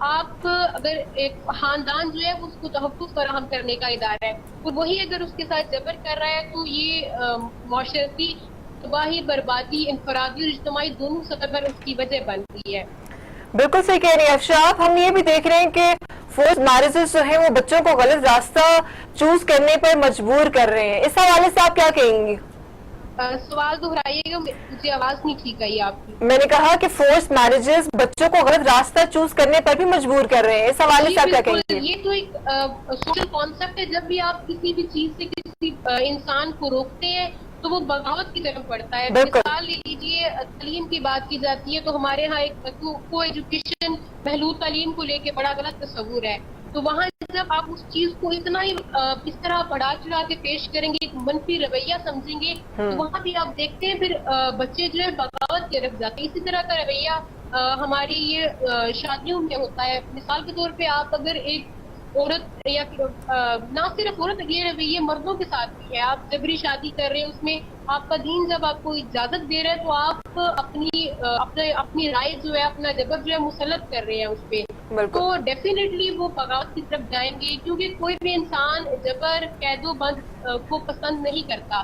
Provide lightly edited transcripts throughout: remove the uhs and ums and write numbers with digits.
آپ اگر ایک خاندان جو ہے اس کو تحفظ فراہم کرنے کا ادارہ ہے اور وہی اگر اس کے ساتھ جبر کر رہا ہے تو یہ معاشرتی تباہی، بربادی، انفرادی اور اجتماعی دونوں سطح پر اس کی وجہ بنتی ہے. بالکل صحیح کہہ رہی ہیں افشا آپ. ہم یہ بھی دیکھ رہے ہیں کہ فورس میرجز جو ہیں وہ بچوں کو غلط راستہ چوز کرنے پر مجبور کر رہے ہیں. اس حوالے سے آپ کیا کہیں گی؟ سوال دہرائیے گا، مجھے آواز نہیں ٹھیک آئی آپ کی. میں نے کہا کہ فورس میرجز بچوں کو غلط راستہ چوز کرنے پر بھی مجبور کر رہے ہیں. اس حوالے سے آپ کیا کہیں گے؟ یہ تو ایک سوشل کانسیپٹ ہے. جب بھی آپ کسی بھی چیز سے کسی انسان کو روکتے ہیں تو وہ بغاوت کی طرف بڑھتا ہے. مثال لے لیجیے، تعلیم کی بات کی جاتی ہے تو ہمارے ہاں ایک کو ایجوکیشن، محدود تعلیم کو لے کے بڑا غلط تصور ہے. تو وہاں جب آپ اس چیز کو اتنا ہی اس طرح بڑھا چڑھا کے پیش کریں گے، ایک منفی رویہ سمجھیں گے، تو وہاں بھی آپ دیکھتے ہیں پھر بچے جو ہے بغاوت کی طرف جاتے ہیں. اسی طرح کا رویہ ہماری یہ شادیوں میں ہوتا ہے. مثال کے طور پہ آپ اگر ایک عورت یا نہ صرف عورت، یہ رویے مردوں کے ساتھ بھی ہے. آپ جبری شادی کر رہے ہیں، اس میں آپ کا دین جب آپ کو اجازت دے رہا ہے تو آپ اپنی رائے جو ہے، اپنا جبر جو ہے مسلط کر رہے ہیں اس پہ. تو ڈیفینیٹلی وہ بغاوت کی طرف جائیں گے، کیونکہ کوئی بھی انسان جبر، قید و بند کو پسند نہیں کرتا.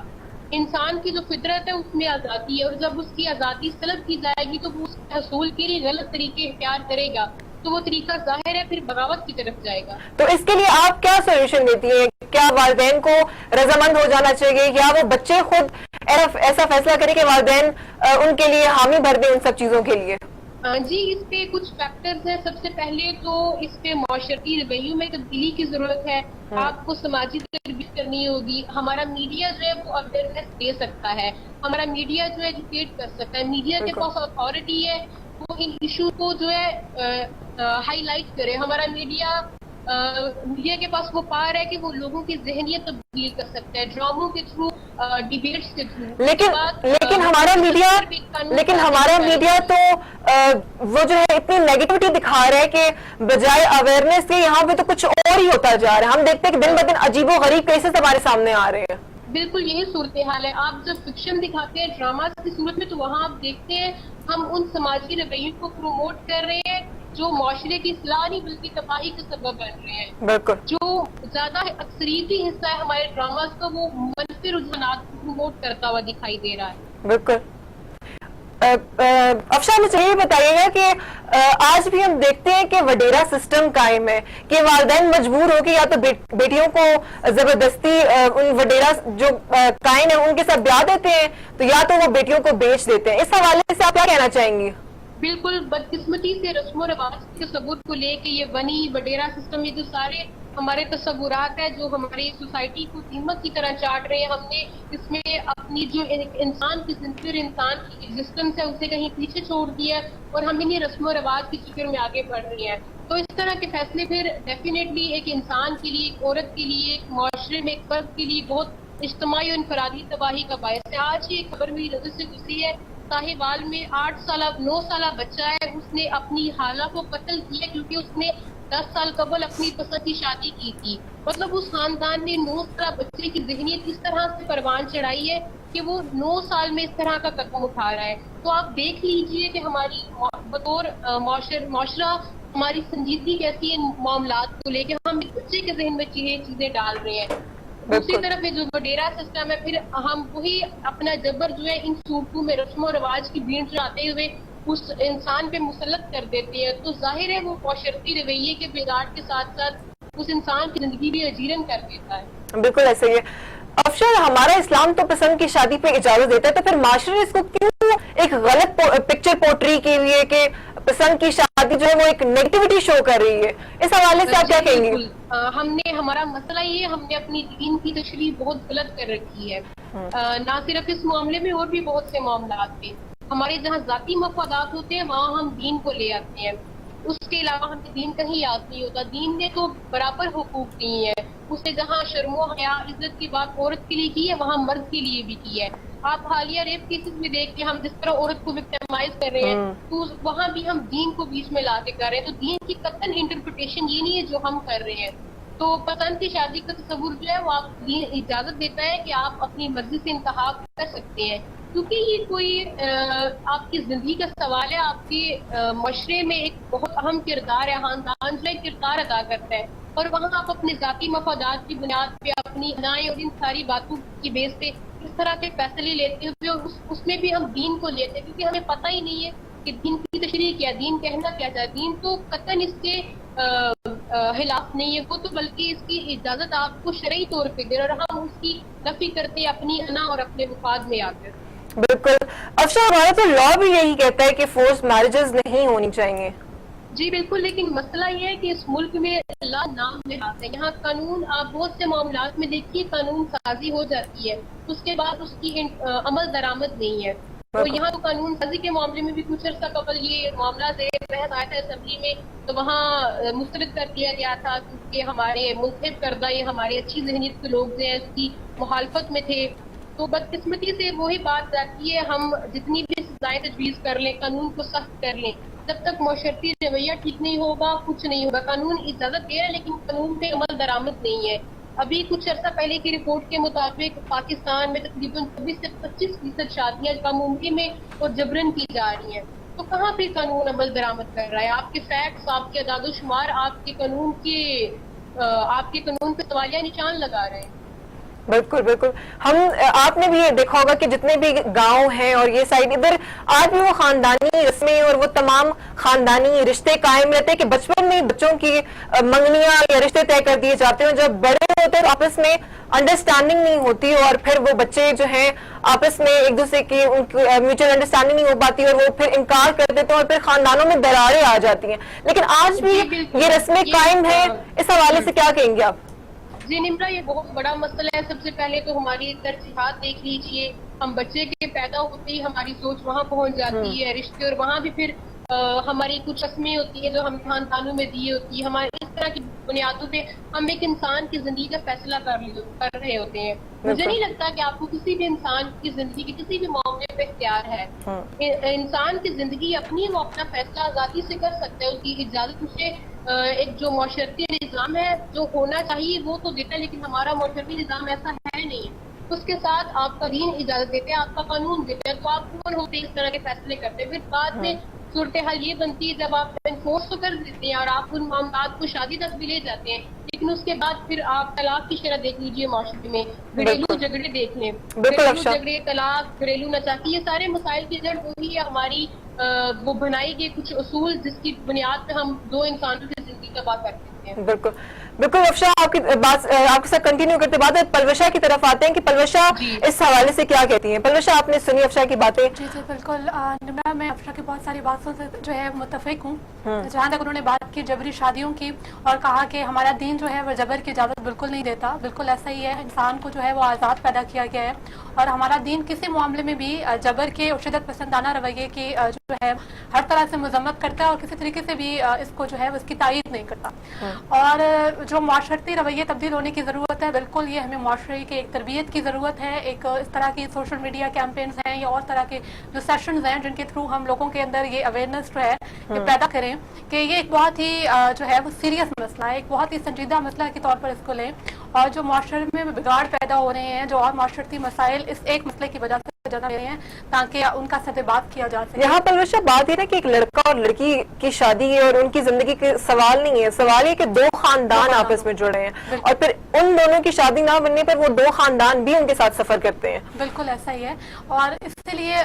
انسان کی جو فطرت ہے اس میں آزادی ہے، اور جب اس کی آزادی سلب کی جائے گی تو وہ اس حصول کے لیے غلط طریقے اختیار کرے گا، تو وہ طریقہ ظاہر ہے پھر بغاوت کی طرف جائے گا. تو اس کے لیے آپ کیا سولوشن دیتی ہیں؟ کیا والدین کو رضامند ہو جانا چاہیے یا وہ بچے خود ایسا فیصلہ کریں کہ والدین ان کے لیے حامی بھر دیں ان سب چیزوں کے لیے؟ جی، اس پہ کچھ فیکٹرز ہیں. سب سے پہلے تو اس پہ معاشرتی رویوں میں تبدیلی کی ضرورت ہے. آپ کو سماجی تربیت کرنی ہوگی. ہمارا میڈیا جو ہے وہ اویئرنیس دے سکتا ہے، ہمارا میڈیا جو ہے ایجوکیٹ کر سکتا ہے. میڈیا کے پاس اتھارٹی ہے، وہ ان ایشو کو جو ہے ہائی لائٹ کرے. ہمارا میڈیا کے پاس وہ پار ہے کہ وہ لوگوں کی ذہنیت تبدیل کر سکتا ہے ڈراموں کے تھرو، ڈیبیٹس کے تھرو. لیکن ہمارا میڈیا تو وہ جو ہے اتنی نیگیٹیوٹی دکھا رہا ہے کہ بجائے اویئرنیس کے یہاں پہ تو کچھ اور ہی ہوتا جا رہا ہے. ہم دیکھتے ہیں کہ دن بدن عجیب و غریب کیسز ہمارے سامنے آ رہے ہیں. بالکل یہی صورتحال ہے. آپ جب فکشن دکھاتے ہیں ڈراماز کی صورت میں تو وہاں آپ دیکھتے ہیں ہم ان سماجی رویوں کو پروموٹ کر رہے ہیں جو معاشرے کی اصلاح نہیں بلکہ تباہی کا سبب بن رہے ہیں. بالکل. جو زیادہ اکثریتی حصہ ہے ہمارے ڈراماز کا وہ منفی رجحانات کو پروموٹ کرتا ہوا دکھائی دے رہا ہے. بالکل. افشا مجھے یہ بتائیے گا کہ آج بھی ہم دیکھتے ہیں کہ وڈیرا سسٹم قائم ہے کہ والدین مجبور ہو کے یا تو بیٹیوں کو زبردستی ان وڈیرا جو قائم ہیں ان کے ساتھ بیاہ دیتے ہیں تو یا تو وہ بیٹیوں کو بیچ دیتے ہیں. اس حوالے سے آپ کیا کہنا چاہیں گی؟ بالکل بدقسمتی سے رسم و رواج کے تصور کو لے کے یہ ونی وڈیرا سسٹم، یہ جو سارے ہمارے تصورات ہیں جو ہماری سوسائٹی کو دیمک کی طرح چاٹ رہے ہیں، ہم نے اس میں اپنی جو انسان کی زندگی، انسان کی ایگزسٹنس ہے اسے کہیں پیچھے چھوڑ دیا اور ہم انہیں رسم و رواج کی فکر میں آگے بڑھ رہی ہیں. تو اس طرح کے فیصلے پھر ڈیفینیٹلی ایک انسان کے لیے، ایک عورت کے لیے، ایک معاشرے میں ایک فرد کے لیے بہت اجتماعی اور انفرادی تباہی کا باعث ہے. آج ہی خبر میری نظر سے گزری ہے، ساہیوال میں 9 سالہ بچہ ہے، اس نے اپنی خالہ کو قتل کیا کیونکہ اس نے 10 سال قبل اپنی پسند کی شادی کی تھی. مطلب اس خاندان نے 9 سالہ بچے کی ذہنیت اس طرح سے پروان چڑھائی ہے کہ وہ 9 سال میں اس طرح کا قدم اٹھا رہا ہے. تو آپ دیکھ لیجئے کہ ہماری بطور معاشرہ ہماری سنجیدگی کیسی ہے معاملات کو لے کے، ہم بچے کے ذہن میں چیزیں ڈال رہے ہیں. دوسری طرف جو وڈیرا سسٹم ہے، پھر ہم وہی اپنا جبر جو ہے ان صورتوں میں رسم و رواج کی بھیڑ چڑھاتے ہوئے اس انسان پہ مسلط کر دیتے ہیں. تو ظاہر ہے وہ معاشرتی رویے کے بگاڑ کے ساتھ ساتھ اس انسان کی زندگی بھی اجیرن کر دیتا ہے. بالکل ایسے ہی ہے. افشا ہمارا اسلام تو پسند کی شادی پہ اجازت دیتا ہے، تو پھر معاشرے نے اس کو کیوں ایک غلط پکچر پورٹری کی ہوئی ہے کہ پسند کی شادی جو ہے وہ ایک نیگیٹیوٹی شو کر رہی ہے؟ اس حوالے سے آپ کیا کہیں گے؟ ہمارا مسئلہ یہ ہے، ہم نے اپنی دین کی تشریح بہت غلط کر رکھی ہے. نہ صرف اس معاملے میں اور بھی بہت سے معاملات پہ ہمارے جہاں ذاتی مفادات ہوتے ہیں وہاں ہم دین کو لے آتے ہیں. اس کے علاوہ ہمیں دین کہیں یاد نہیں ہوتا. دین نے تو برابر حقوق دیے ہیں. اس نے جہاں شرم و حیا، عزت کی بات عورت کے لیے کی ہے وہاں مرد کے لیے بھی کی ہے. آپ حالیہ ریپ کیسز میں دیکھ کے ہم جس طرح عورت کو وکٹمائز کر رہے ہیں تو وہاں بھی ہم دین کو بیچ میں لا کے کر رہے ہیں. تو دین کی قطعاً انٹرپریٹیشن یہ نہیں ہے جو ہم کر رہے ہیں. تو پسند کی شادی کا تصور جو ہے وہ آپ دین اجازت دیتا ہے کہ آپ اپنی مرضی سے انتخاب کر سکتے ہیں. کیونکہ یہ کوئی آپ کی زندگی کا سوال ہے، آپ کے معاشرے میں ایک بہت اہم کردار ہے، خاندان جو ہے کردار ادا کرتا ہے، اور وہاں آپ اپنے ذاتی مفادات کی بنیاد پہ اپنی انائیں اور ان ساری باتوں کی بیس پہ اس طرح کے فیصلے لیتے ہیں، اس میں بھی ہم دین کو لیتے ہیں، کیونکہ ہمیں پتہ ہی نہیں ہے کہ دین کی تشریح کیا، دین کہنا کیا چاہتا ہے. دین تو قطعاً اس کے خلاف نہیں ہے، وہ تو بلکہ اس کی اجازت آپ کو شرعی طور پہ دے، اور ہم اس کی نفی کرتے ہیں اپنی انا اور اپنے مفاد میں آ کر. بالکل افشا، ہمارا تو لا بھی یہی کہتا ہے کہ فورس میرجز نہیں ہونی چاہیے. جی بالکل، لیکن مسئلہ یہ ہے کہ اس ملک میں اللہ نام نہاد ہے. یہاں قانون، آپ بہت سے معاملات میں دیکھیے قانون سازی ہو جاتی ہے، اس کے بعد اس کی عمل درآمد نہیں ہے. تو یہاں تو قانون سازی کے معاملے میں بھی کچھ عرصہ قبل یہ معاملہ زیر بحث آیا تھا اسمبلی میں، تو وہاں مسترد کر دیا گیا تھا کیونکہ ہمارے منتخب کردہ یہ ہمارے اچھی ذہنیت کے لوگ جو ہیں اس کی مخالفت میں تھے. تو بدقسمتی سے وہی بات آتی ہے، ہم جتنی بھی سزائیں تجویز کر لیں، قانون کو سخت کر لیں، جب تک معاشرتی رویہ ٹھیک نہیں ہوگا کچھ نہیں ہوگا. قانون اجازت دے رہا ہے لیکن قانون پہ عمل درآمد نہیں ہے. ابھی کچھ عرصہ پہلے کی رپورٹ کے مطابق پاکستان میں تقریباً 24 سے 25% شادیاں کم عمری میں اور جبرن کی جا رہی ہیں. تو کہاں پہ قانون عمل درآمد کر رہا ہے؟ آپ کے فیکٹس، آپ کے اعداد و شمار آپ کے قانون پہ سوالیہ نشان لگا رہے ہیں. بالکل بالکل. آپ نے بھی یہ دیکھا ہوگا کہ جتنے بھی گاؤں ہیں اور یہ سائڈ ادھر آج بھی وہ خاندانی رسمیں اور وہ تمام خاندانی رشتے قائم رہتے ہیں کہ بچپن میں بچوں کی منگنیاں یا رشتے طے کر دیے جاتے ہیں. جب بڑے ہوتے ہیں آپس میں انڈرسٹینڈنگ نہیں ہوتی اور پھر وہ بچے جو ہیں آپس میں ایک دوسرے کی میوچل انڈرسٹینڈنگ نہیں ہو پاتی اور وہ پھر انکار کر دیتے ہیں اور پھر خاندانوں میں دراریں آ جاتی ہیں. لیکن آج بھی یہ رسمیں قائم ہیں، اس حوالے سے کیا کہیں گے آپ؟ جی نمرا، یہ بہت بڑا مسئلہ ہے. سب سے پہلے تو ہماری ترجیحات دیکھ لیجئے. ہم بچے کے پیدا ہوتے ہی ہماری سوچ وہاں پہنچ جاتی ہے، رشتے، اور وہاں بھی پھر ہماری کچھ رسمیں ہوتی ہیں جو ہم خاندانوں میں دی ہوتی ہے. ہمارے اس طرح کی بنیادوں پہ ہم ایک انسان کی زندگی کا فیصلہ کر رہے ہوتے ہیں. مجھے نہیں لگتا کہ آپ کو کسی بھی انسان کی زندگی کے کسی بھی معاملے پہ اختیار ہے. انسان کی زندگی اپنی، وہ اپنا فیصلہ آزادی سے کر سکتا ہے، اس کی اجازت اسے ایک جو معاشرتی نظام ہے جو ہونا چاہیے وہ تو دیتا ہے، لیکن ہمارا معاشرتی نظام ایسا ہے نہیں. اس کے ساتھ آپ کا دین اجازت دیتے ہیں، آپ کا قانون دیتے ہیں، تو آپ کون ہوتے ہیں اس طرح کے فیصلے کرتے ہیں؟ پھر بعد میں صورتحال یہ بنتی ہے جب آپ انفورس تو کر دیتے ہیں اور آپ ان معاملات کو شادی تک بھی لے جاتے ہیں، لیکن اس کے بعد پھر آپ طلاق کی شرح دیکھ لیجئے، معاشرے میں گھریلو جھگڑے دیکھ لیں، گھریلو جھگڑے، طلاق، گھریلو ناچاکی، یہ سارے مسائل کی جڑ وہی ہے ہماری وہ بنائی گئی کچھ اصول جس کی بنیاد پہ ہم دو انسانوں کی زندگی کا بات کرتے ہیں. بالکل بالکل. افشا، آپ کی بات آپ کے ساتھ کنٹینیو کرتے بعد پلوشا کی طرف آتے ہیں کہ پلوشا اس حوالے سے کیا کہتی ہیں. پلوشا، آپ نے سنی افشا کی باتیں؟ جی جی بالکل. نمرا، میں افشا کی بہت ساری باتوں سے جو ہے متفق ہوں. جہاں تک انہوں نے بات کی جبری شادیوں کی اور کہا کہ ہمارا دین جو ہے وہ جبر کی اجازت بالکل نہیں دیتا، بالکل ایسا ہی ہے. انسان کو جو ہے وہ آزاد پیدا کیا گیا ہے اور ہمارا دین کسی معاملے میں بھی جبر کے اور شدت پسندانہ رویے کی جو ہے ہر طرح سے مذمت کرتا ہے اور کسی طریقے سے بھی اس کو جو ہے اس کی تائید نہیں کرتا. اور جو معاشرتی رویے تبدیل ہونے کی ضرورت ہے، بالکل یہ ہمیں معاشرے کے ایک تربیت کی ضرورت ہے. ایک اس طرح کی سوشل میڈیا کیمپینز ہیں یا اور طرح کے جو سیشنز ہیں جن کے تھرو ہم لوگوں کے اندر یہ اویئرنیس جو ہے یہ پیدا کریں کہ یہ ایک بہت ہی جو ہے وہ سیریس مسئلہ ہے، ایک بہت ہی سنجیدہ مسئلہ کے طور پر اس کو لیں. اور جو معاشرے میں بگاڑ پیدا ہو رہے ہیں، جو اور معاشرتی مسائل اس ایک مسئلے کی وجہ سے جنم لے رہے ہیں، تاکہ ان کا سطح بات کیا جا سکے. یہاں پلوشا بات یہ ہے کہ ایک لڑکا اور لڑکی کی شادی ہے اور ان کی زندگی کے سوال نہیں ہے، سوال یہ کہ دو خاندان آپس میں جڑے ہیں اور پھر ان دونوں کی شادی نہ بننے پر وہ دو خاندان بھی ان کے ساتھ سفر کرتے ہیں. بالکل ایسا ہی ہے. اور اس لیے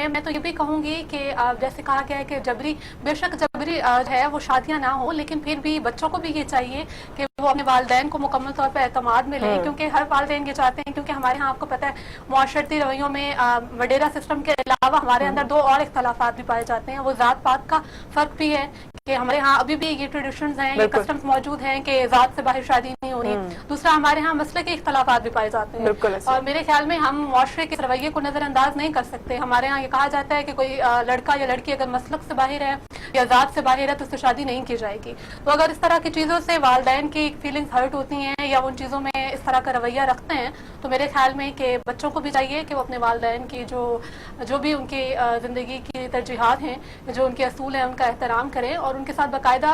میں تو یہ بھی کہوں گی کہ جیسے کہا گیا ہے کہ جبری، بے شک جبری ہے وہ شادیاں نہ ہوں، لیکن پھر بھی بچوں کو بھی یہ چاہیے کہ وہ اپنے والدین کو مکمل طور پر اعتماد میں لیں، کیونکہ ہر والدین یہ چاہتے ہیں. کیونکہ ہمارے ہاں آپ کو پتہ ہے معاشرتی رویوں میں وڈیرا سسٹم کے علاوہ ہمارے اندر دو اور اختلافات بھی پائے جاتے ہیں. وہ ذات پات کا فرق بھی ہے کہ ہمارے ہاں ابھی بھی یہ ٹریڈیشنز ہیں، یہ کسٹمز موجود ہیں کہ ذات سے باہر شادی نہیں ہونی. دوسرا، ہمارے ہاں مسئلے کے اختلافات بھی پائے جاتے ہیں اور میرے خیال میں ہم معاشرے کے رویے کو نظر انداز نہیں کر سکتے. ہمارے ہاں یہ کہا جاتا ہے کہ کوئی لڑکا یا لڑکی اگر مسلک سے باہر ہے یا ذات سے باہر ہے تو اس سے شادی نہیں کی جائے گی. تو اگر اس طرح کی چیزوں سے والدین کی فیلنگز ہرٹ ہوتی ہیں یا ان چیزوں میں اس طرح کا رویہ رکھتے ہیں تو میرے خیال میں کہ بچوں کو بھی چاہیے کہ وہ اپنے والدین کی جو بھی ان کی زندگی کی ترجیحات ہیں، جو ان کے اصول ہیں، ان کا احترام کریں اور ان کے ساتھ باقاعدہ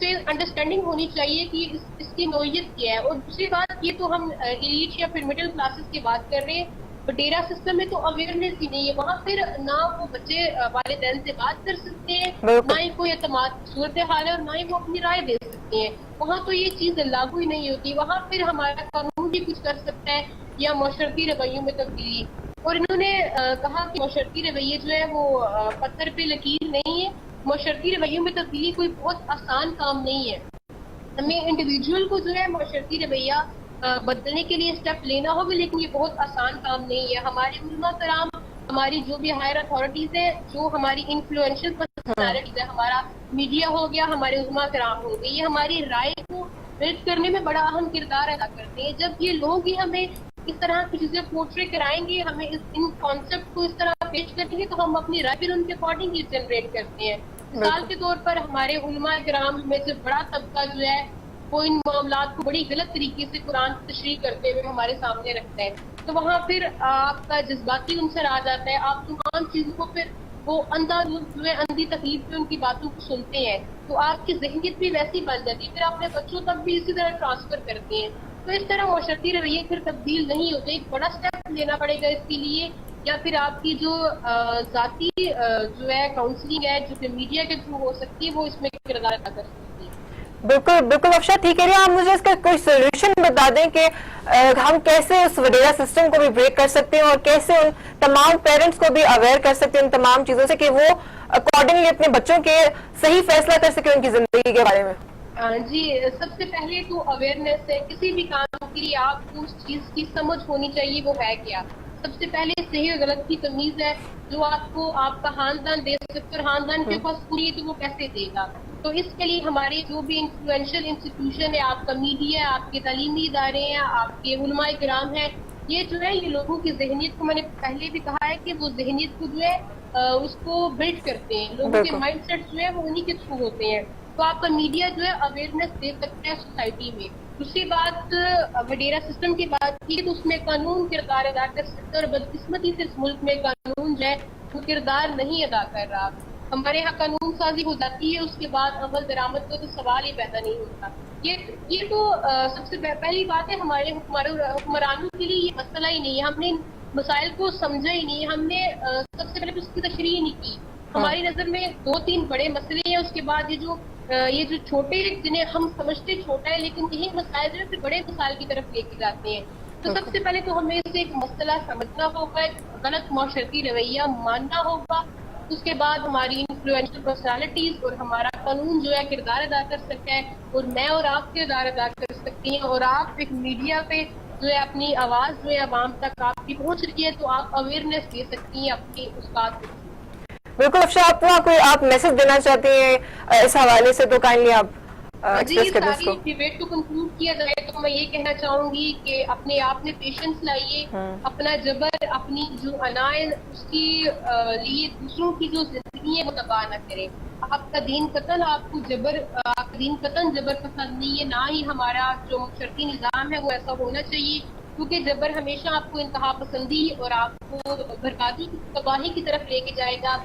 سے انڈرسٹینڈنگ ہونی چاہیے کہ اس کی نوعیت کیا ہے. اور دوسری بات یہ تو ہم ایلیٹ یا پھر مڈل کلاسز کی بات کر رہے ہیں. وڈیرا سسٹم میں تو اویئرنیس ہی نہیں ہے. وہاں پھر نہ وہ بچے والدین سے بات کر سکتے ہیں, نہ ہی کوئی اعتماد صورتحال ہے, اور نہ ہی وہ اپنی رائے دے سکتے ہیں. وہاں تو یہ چیز لاگو ہی نہیں ہوتی. وہاں پھر ہمارا قانون بھی کچھ کر سکتا ہے یا معاشرتی رویوں میں تبدیلی. اور انہوں نے کہا کہ معاشرتی رویے جو ہے وہ پتھر پہ لکیر نہیں ہے. معاشرتی رویوں میں تبدیلی کوئی بہت آسان کام نہیں ہے. ہمیں انڈیویجول کو جو ہے معاشرتی رویہ بدلنے کے لیے اسٹیپ لینا ہوگا, لیکن یہ بہت آسان کام نہیں ہے. ہمارے علماء کرام, ہماری جو بھی ہائر اتھارٹیز ہیں, جو ہماری انفلوئنشل پرسنالٹیز ہے, ہمارا میڈیا ہو گیا, ہمارے علماء کرام ہو گئے, یہ ہماری رائے کو بلڈ کرنے میں بڑا اہم کردار ادا کرتے ہیں. جب یہ لوگ ہی ہمیں اس طرح کی چیزیں پورٹری کرائیں گے, ہمیں ان کانسیپٹ کو اس طرح پیش کریں گے, تو ہم اپنی رائے پھر ان کے اکارڈنگ ہی جنریٹ کرتے ہیں. مثال کے طور پر ہمارے علماء کرام میں سے بڑا طبقہ جو ہے وہ ان معاملات کو بڑی غلط طریقے سے قرآن کی تشریح کرتے ہوئے ہمارے سامنے رکھتا ہے. تو وہاں پھر آپ کا جذباتی عنصر آ جاتا ہے. آپ تمام چیزوں کو پھر وہ اندھی تکلیف میں ان کی باتوں کو سنتے ہیں, تو آپ کی ذہنیت بھی ویسی بن جاتی ہے. پھر اپنے بچوں تک بھی اسی طرح ٹرانسفر کرتے ہیں. تو اس طرح معاشرتی رویے پھر تبدیل نہیں ہوتے. ایک بڑا اسٹیپ لینا پڑے گا اس کے لیے, یا پھر آپ کی جو ذاتی جو ہے کاؤنسلنگ ہے, جو کہ میڈیا کے تھرو ہو سکتی ہے, وہ اس میں کردار ادا کر سکتی ہے. بالکل بالکل افشا, ٹھیک ہے. آپ مجھے اس کا کوئی سولوشن بتا دیں کہ ہم کیسے اس وڈیرا سسٹم کو بھی بریک کر سکتے ہیں, اور کیسے ان تمام پیرنٹس کو بھی اویئر کر سکتے ہیں ان تمام چیزوں سے, کہ وہ اکارڈنگلی اپنے بچوں کے صحیح فیصلہ کر سکیں ان کی زندگی کے بارے میں. جی, سب سے پہلے تو اویئرنیس ہے. کسی بھی کام کے لیے آپ کو اس چیز کی سمجھ ہونی چاہیے وہ ہے کیا. سب سے پہلے صحیح اور غلط کی تمیز ہے, جو آپ کو آپ کا خاندان دے سکتے, اور خاندان کے پاس پوری ہے تو وہ کیسے دے گا. تو اس کے لیے ہمارے جو بھی انفلوئنشل انسٹیٹیوشن ہے, آپ کا میڈیا ہے, آپ کے تعلیمی ادارے ہیں, آپ کے علماء کرام ہیں, یہ جو ہے یہ لوگوں کی ذہنیت کو, میں نے پہلے بھی کہا ہے کہ وہ ذہنیت کو جو ہے اس کو بلڈ کرتے ہیں. لوگوں کے مائنڈ سیٹ جو ہے وہ انہی کے تھرو ہوتے ہیں. تو آپ کا میڈیا جو ہے اویئرنیس دے سکتا ہے سوسائٹی میں. دوسری بات, وڈیرا سسٹم کی بات کی تو اس میں قانون کردار ادا کر سکتا ہے, اور بدقسمتی سے اس ملک میں قانون جو ہے وہ کردار نہیں ادا کر رہا. ہمارے یہاں قانون سازی ہو جاتی ہے, اس کے بعد عمل درآمد کا تو سوال ہی پیدا نہیں ہوتا. یہ تو سب سے پہلی بات ہے. ہمارے حکمرانوں کے لیے یہ مسئلہ ہی نہیں ہے. ہم نے مسائل کو سمجھا ہی نہیں. ہم نے سب سے پہلے اس کی تشریح نہیں کی. ہماری نظر میں 2-3 بڑے مسئلے ہیں, اس کے بعد یہ جو چھوٹے, جنہیں ہم سمجھتے چھوٹا ہے, لیکن یہی مسائل جو ہے پھر بڑے مسائل کی طرف لے کے جاتے ہیں. تو سب سے پہلے تو ہمیں اسے ایک مسئلہ سمجھنا ہوگا, ایک غلط معاشرتی رویہ ماننا ہوگا. اس کے بعد ہماری انفلوئنشل پرسنالٹیز اور ہمارا قانون جو ہے کردار ادا کر سکتا ہے, اور میں اور آپ کردار ادا کر سکتی ہیں. اور آپ ایک میڈیا پہ جو ہے اپنی آواز جو ہے عوام تک آپ کی پہنچ رہی ہے, تو آپ اویئرنیس دے سکتی ہیں اپنی اس بات کو. بالکل افشا, آپ میسج دینا چاہتے ہیں اس حوالے سے, تو کائنڈلی آپ ایکسپریس کر دیں اس کو. ڈیبیٹ کو کنکلوڈ کیا جائے تو میں یہ کہنا چاہوں گی کہ اپنے آپ میں پیشنس لائیے, اپنا جبر, اپنی جو انائیں, اس کی لیے دوسروں کی جو زندگی ہے وہ تباہ نہ کریں. آپ کا دین قتل جبر پسند نہیں ہے, نہ ہی ہمارا جو معاشرتی نظام ہے وہ ایسا ہونا چاہیے, کیونکہ جبر ہمیشہ آپ کو انتہا پسندی اور آپ کو بربادی کی تباہی کی طرف لے کے جائے گا.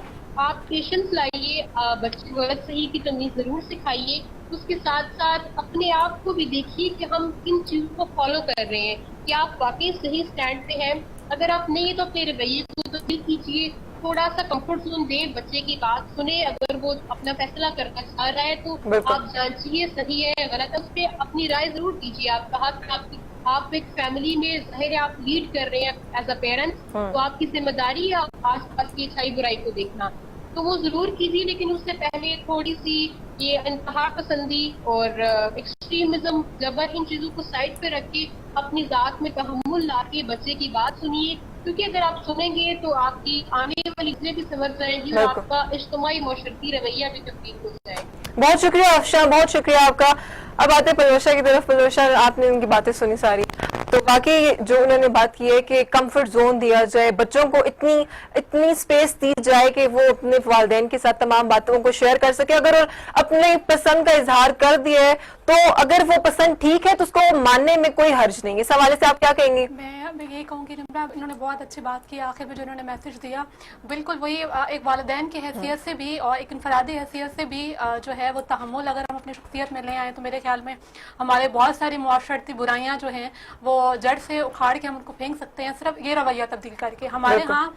آپ پیشنس لائیے, بچے کو غلط صحیح کی تمیز ضرور سکھائیے. اس کے ساتھ ساتھ اپنے آپ کو بھی دیکھیے کہ ہم کن چیزوں کو فالو کر رہے ہیں, کہ آپ واقعی صحیح سٹینڈ پہ ہیں. اگر آپ نہیں تو اپنے رویے کو تبدیل کیجیے, تھوڑا سا کمفرٹ زون دیں, بچے کی بات سنیں. اگر وہ اپنا فیصلہ کرنا چاہ رہا ہے تو آپ جانچیے صحیح ہے غلط ہے, اس پہ اپنی رائے ضرور دیجیے. آپ کہا کہ آپ ایک فیملی میں ظاہر ہے آپ لیڈ کر رہے ہیں ایز اے پیرنٹس, تو آپ کی ذمہ داری ہے آس پاس کی اچھائی برائی کو دیکھنا, تو وہ ضرور کیجیے. لیکن اس سے پہلے تھوڑی سی یہ انتہا پسندی اور ایکسٹریمزم, جبر, ان چیزوں کو سائڈ پہ رکھ کے اپنی ذات میں تحمل لا کے بچے کی بات سنیے, کیونکہ اگر آپ سنیں گے تو آپ کی آنے والی چیزیں بھی سمجھ جائیں گی, اور آپ کا اجتماعی معاشرتی رویہ بھی تبدیل ہو جائے گا. بہت شکریہ افشا, بہت شکریہ آپ کا. اب آتے ہیں پلوشا کی طرف. پلوشا, آپ نے ان کی باتیں سنی ساری, تو واقعی جو انہوں نے بات کی ہے کہ کمفرٹ زون دیا جائے, بچوں کو اتنی سپیس دی جائے کہ وہ اپنے والدین کے ساتھ تمام باتوں کو شیئر کر سکے. اگر اپنے پسند کا اظہار کر دیا ہے تو اگر وہ پسند ٹھیک ہے تو اس کو ماننے میں کوئی حرج نہیں ہے. اس حوالے سے آپ کیا کہیں گے؟ میں یہی کہوں گی نمرا، انہوں نے بہت اچھی بات کی آخر میں جو انہوں نے میسج دیا، بالکل وہی ایک والدین کی حیثیت سے بھی اور ایک انفرادی حیثیت سے بھی جو ہے وہ تحمل اگر ہم اپنی شخصیت میں لے آئیں تو میرے خیال میں ہمارے بہت ساری معاشرتی برائیاں جو ہیں وہ جڑ سے اکھاڑ کے ہم ان کو پھینک سکتے ہیں صرف یہ رویہ تبدیل کر کے. ہمارے ہاں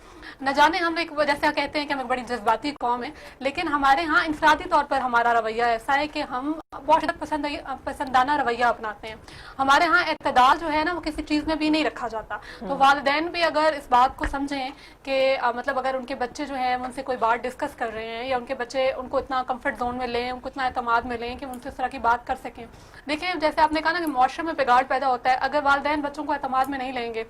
نہ جانے ہم ایک جیسے کہتے ہیں کہ ہم ایک بڑی جذباتی قوم ہے، لیکن ہمارے ہاں انفرادی طور پر ہمارا رویہ ایسا ہے کہ ہم بہت شدت پسندانہ رویہ اپناتے ہیں. ہمارے ہاں اعتدال جو ہے نا وہ کسی چیز میں بھی نہیں رکھا جاتا. تو والدین بھی اگر اس بات کو سمجھیں کہ مطلب اگر ان کے بچے جو ہیں ان سے کوئی بات ڈسکس کر رہے ہیں یا ان کے بچے ان کو اتنا کمفرٹ زون میں لیں، ان کو اتنا اعتماد میں لیں کہ ان سے اس طرح کی بات کر سکیں. دیکھیں جیسے آپ نے کہا نا کہ معاشرے میں بگاڑ پیدا ہوتا ہے، اگر والدین بچوں کو اعتماد میں نہیں لیں گے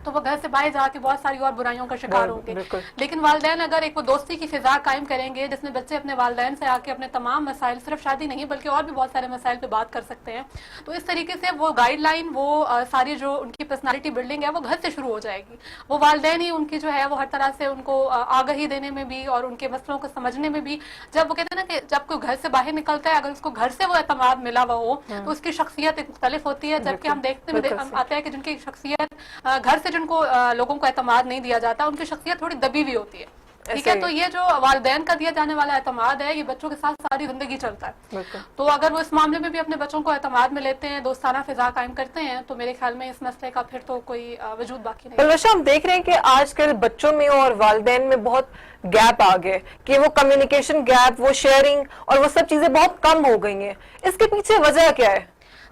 تو وہ گھر سے باہر جا کے بہت ساری اور برائیوں کا شکار ہوں گے. لیکن والدین اگر ایک وہ دوستی کی فضا قائم کریں گے جس میں بچے اپنے والدین سے آ کے اپنے تمام مسائل، صرف شادی نہیں بلکہ اور بھی بہت سارے مسائل پہ بات کر سکتے ہیں، تو اس طریقے سے وہ گائیڈ لائن، وہ ساری جو ان کی پرسنالٹی بلڈنگ ہے وہ گھر سے شروع ہو جائے گی. وہ والدین ہی ان کی جو ہے وہ ہر طرح سے ان کو آگاہی دینے میں بھی اور ان کے مسئلوں کو سمجھنے میں بھی، جب وہ کہتے ہیں نا کہ جب کوئی گھر سے باہر نکلتا ہے اگر اس کو گھر سے وہ اعتماد ملا ہوا ہو تو اس کی شخصیت ایک مختلف ہوتی ہے. جبکہ ہم دیکھتے آتے ہیں کہ جن کی شخصیت گھر سے جن کو لوگوں کو اعتماد نہیں دیا جاتا ان کی شخصیت تھوڑی دبی ہوئی ہوتی ہے. ٹھیک ہے، تو یہ جو والدین کا دیا جانے والا اعتماد ہے یہ بچوں کے ساتھ ساری زندگی چلتا ہے. تو اگر وہ اس معاملے میں بھی اپنے بچوں کو اعتماد میں لیتے ہیں، دوستانہ فضا قائم کرتے ہیں، تو میرے خیال میں اس مسئلے کا پھر تو کوئی وجود باقی نہیں. بلوشا، ہم دیکھ رہے ہیں کہ آج کل بچوں میں اور والدین میں بہت گیپ آ گئے کہ وہ کمیونیکیشن گیپ، وہ شیئرنگ اور وہ سب چیزیں بہت کم ہو گئی ہیں. اس کے پیچھے وجہ کیا ہے؟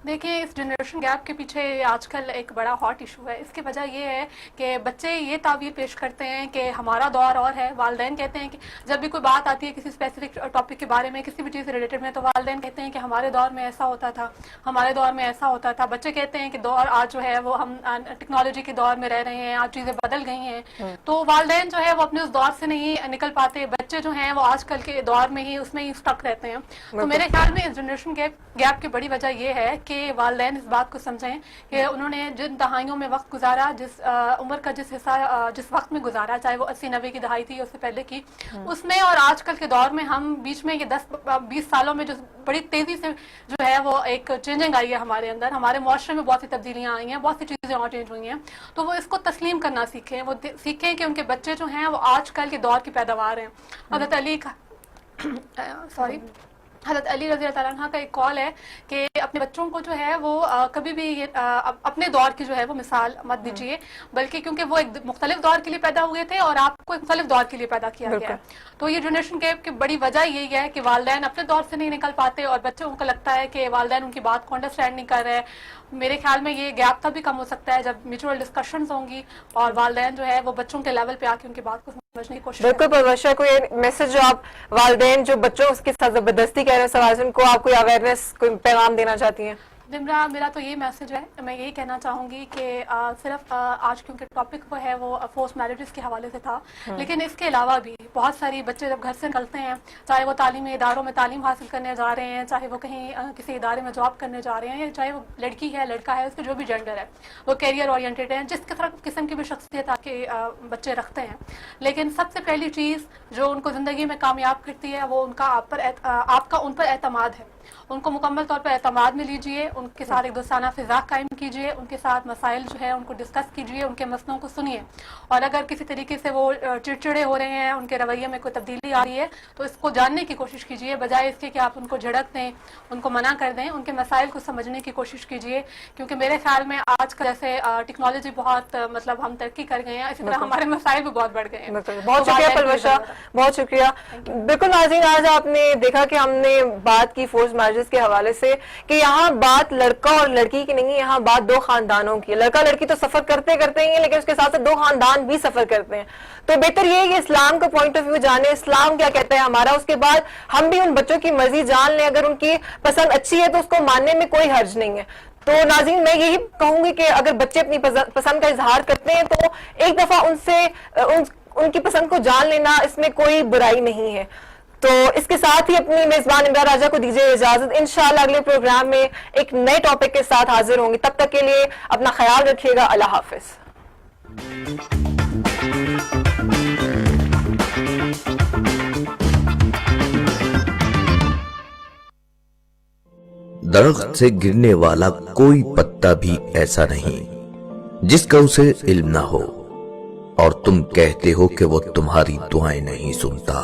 دیکھیں اس جنریشن گیپ کے پیچھے آج کل ایک بڑا ہاٹ ایشو ہے. اس کی وجہ یہ ہے کہ بچے یہ تعبیر پیش کرتے ہیں کہ ہمارا دور اور ہے. والدین کہتے ہیں کہ جب بھی کوئی بات آتی ہے کسی اسپیسیفک ٹاپک کے بارے میں، کسی بھی چیز سے ریلیٹڈ میں، تو والدین کہتے ہیں کہ ہمارے دور میں ایسا ہوتا تھا، ہمارے دور میں ایسا ہوتا تھا. بچے کہتے ہیں کہ دور آج جو ہے وہ ہم ٹیکنالوجی کے دور میں رہ رہے ہیں، آج چیزیں بدل گئی ہیں. تو والدین جو ہے وہ اپنے اس دور سے نہیں نکل پاتے. بچے جو ہیں وہ آج کل کے دور میں ہی اس میں ہی اسٹک رہتے ہیں. تو میرے خیال میں اس جنریشن گیپ کی بڑی وجہ یہ ہے کہ والدین اس بات کو سمجھیں کہ انہوں نے جن دہائیوں میں وقت گزارا، جس عمر کا جس حصہ جس وقت میں گزارا، چاہے وہ 80-90 کی دہائی تھی یا اس سے پہلے کی، اس میں اور آج کل کے دور میں ہم بیچ میں یہ 10-20 سالوں میں جو بڑی تیزی سے جو ہے وہ ایک چینجنگ آئی ہے ہمارے اندر، ہمارے معاشرے میں بہت سی تبدیلیاں آئی ہیں، بہت سی چیزیں اور چینج ہوئی ہیں. تو وہ اس کو تسلیم کرنا سیکھیں، وہ سیکھیں کہ ان کے بچے جو ہیں وہ آج کل کے دور کی پیداوار ہیں. حضرت علی رضی اللہ عنہ کا ایک قول ہے کہ اپنے بچوں کو جو ہے وہ کبھی بھی اپنے دور کی جو ہے وہ مثال مت دیجیے، بلکہ کیونکہ وہ ایک مختلف دور کے لیے پیدا ہوئے تھے اور آپ کو ایک مختلف دور کے لیے پیدا کیا گیا ہے. تو یہ جنریشن گیپ کی بڑی وجہ یہی ہے کہ والدین اپنے دور سے نہیں نکل پاتے اور بچوں کو لگتا ہے کہ والدین ان کی بات کو انڈرسٹینڈ نہیں کر رہے. میرے خیال میں یہ گیپ تب بھی کم ہو سکتا ہے جب میوچل ڈسکشنز ہوں گی اور والدین جو ہے وہ بچوں کے لیول پہ آ کے ان کی بات کو سمجھنے کی کوشش کریں. بالکل پرورشا، کوئی میسج جو آپ والدین جو بچوں کے ساتھ زبردستی کہہ رہے ہیں سوال، ان کو آپ کوئی اویئرنیس، کوئی پیغام دینا چاہتی ہیں؟ نمرا، میرا تو یہ میسج ہے، میں یہی کہنا چاہوں گی کہ صرف آج کیونکہ ٹاپک وہ ہے وہ فورس میرجز کے حوالے سے تھا، لیکن اس کے علاوہ بھی بہت ساری بچے جب گھر سے نکلتے ہیں، چاہے وہ تعلیمی اداروں میں تعلیم حاصل کرنے جا رہے ہیں، چاہے وہ کہیں کسی ادارے میں جاب کرنے جا رہے ہیں، چاہے وہ لڑکی ہے لڑکا ہے، اس کے جو بھی جینڈر ہے، وہ کیریئر اورینٹیڈ ہیں، جس قسم کی بھی شخصیت آپ کے بچے رکھتے ہیں. لیکن سب سے پہلی چیز جو ان کو زندگی میں کامیاب کرتی ہے وہ ان کا آپ کا ان پر اعتماد ہے. ان کو مکمل طور پر اعتماد میں لیجئے، ان کے ساتھ ایک دوستانہ فضا قائم کیجئے، ان کے ساتھ مسائل جو ہے ان کو ڈسکس کیجئے، ان کے مسئلوں کو سنیے. اور اگر کسی طریقے سے وہ چڑچڑے ہو رہے ہیں، ان کے رویے میں کوئی تبدیلی آ رہی ہے، تو اس کو جاننے کی کوشش کیجئے، بجائے اس کے کہ آپ ان کو جھڑک دیں، ان کو منع کر دیں. ان کے مسائل کو سمجھنے کی کوشش کیجئے، کیونکہ میرے خیال میں آج کل جیسے ٹیکنالوجی بہت مطلب ہم ترقی کر گئے ہیں، اسی طرح ہمارے مسائل بھی بہت بڑھ گئے ہیں. بہت شکریہ پرورشا، بہت شکریہ. بالکل ناظرین، آج آپ نے دیکھا کہ ہم نے بات کی فورس میرجز کے حوالے سے کہ یہاں بات لڑکا اور لڑکی کی نہیں ہے، یہاں بات دو خاندانوں کی ہے. لڑکا لڑکی تو سفر کرتے ہی ہیں، لیکن اس کے ساتھ دو خاندان بھی سفر کرتے ہیں. تو بہتر یہ ہے کہ اسلام کا پوائنٹ آف ویو جانے، اسلام کیا کہتا ہے ہمارا، اس کے بعد ہم بھی ان بچوں کی مرضی جان لیں. اگر ان کی پسند اچھی ہے تو اس کو ماننے میں کوئی حرج نہیں ہے. تو ناظرین، میں یہی کہوں گی کہ اگر بچے اپنی پسند کا اظہار کرتے ہیں تو ایک دفعہ ان سے ان کی پسند کو جان لینا، اس میں کوئی برائی نہیں ہے. تو اس کے ساتھ ہی اپنی میزبان عمران راجہ کو دیجیے اجازت. انشاءاللہ اگلے پروگرام میں ایک نئے ٹاپک کے ساتھ حاضر ہوں گی. تب تک کے لیے اپنا خیال رکھیے گا. اللہ حافظ. درخت سے گرنے والا کوئی پتا بھی ایسا نہیں جس کا اسے علم نہ ہو، اور تم کہتے ہو کہ وہ تمہاری دعائیں نہیں سنتا۔